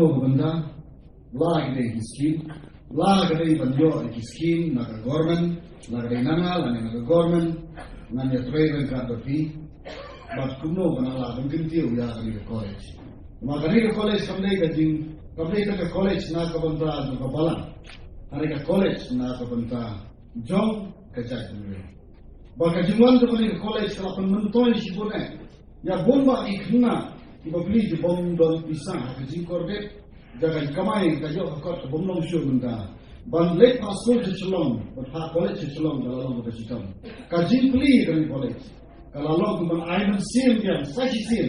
kamu benda, lah kita iskin, lah kita banjo iskin, naga government, naga nangal, naga government, nanya training kada fi, bas kuno banala mungkin tiup ya kami ke college. Maka ni ke college kami ke college na kabanta kapalan, hari ke college na kabanta jong kejat dulu. Baka jumwan tu kami ke college kalau penonton si boleh, ya bomba ikna. Iba beli di bom don pisang kecil kordet jangan kamai kajo akot bom long show benda ban lek pasol celong berhak college celong dalam long bercakap kaji beli dari college kalau long ban aiman sim yang saji sim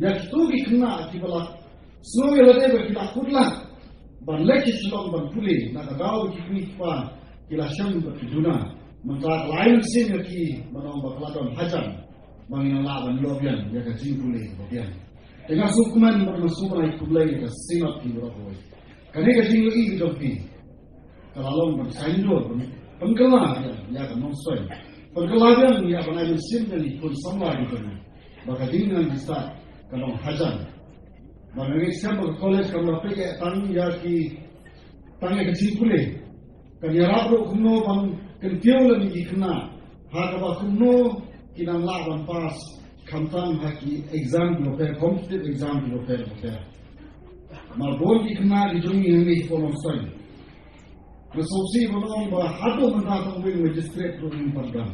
yang tu kena akibat semua yang ada kita kurlah ban lek celong ban beli nak tahu kini apa kila syam berjuna mentah lain sim lagi banong baklaton hajan bangin lawan lobian ya kaji beli lobian dengan sukuman bermasukan itu belai ke sinat di berapa? Kerana kita tinggal ini jopi. Kalau orang bersainjor, penggelar ya kan nonsoy. Penggelaran ya kan ada mesin dan ikut sama gitu. Maka dengan kita kalau hajan, maka siapa college kalau pergi tang ya ki tangnya kecil boleh. Kerana rabu kuno bang kentiau lagi kena. Hakaba kuno kita lawan pas. Kamtan haki exam loper competitive exam loper loper. Malbon ki kena di jungi ini kolom soy. Resolusi bolong bah hado mendatang wing magistrate running pardam.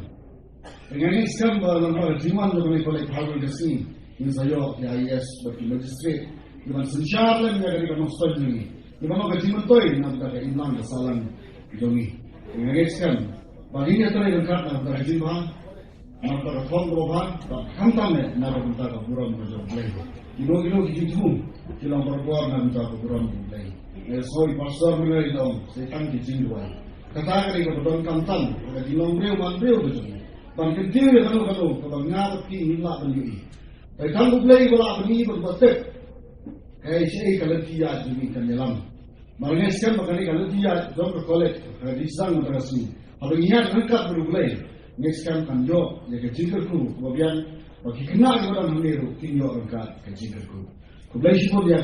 Dengan ini sekarang bah lembar jiman dengan kolek halu desi. Ini saya ya IS bagi magistrate. Dengan sensyar lem ya dari kolom soy jungi. Dengan orang jiman toy nak ada imlang kesalahan jungi. Dengan ini sekarang bah ini terai dekat nak ada jiman. Maka reform berubah, hantamnya naruh minta keburan berjumlah. Kilo kijitum, kilo berbuat nak minta keburan berjumlah. Soal pasar mulai dong, setan kijinduan. Katakan ini keburan kantan, ada kilo man breu berjumlah. Bangkit dia kalau kabang ngat ki nilak beli. Tapi kalau beli bola beli berbatek, kayak si kalau dia jadi kan dalam. Malah sekarang makanya kalau dia dong ke college, di sana terasi. Abang ingat angkat berbelai. Next time kan jo ya kecilku kemudian bagi kenal orang hamiru tinjau angkat kecilku. Kemudian si dia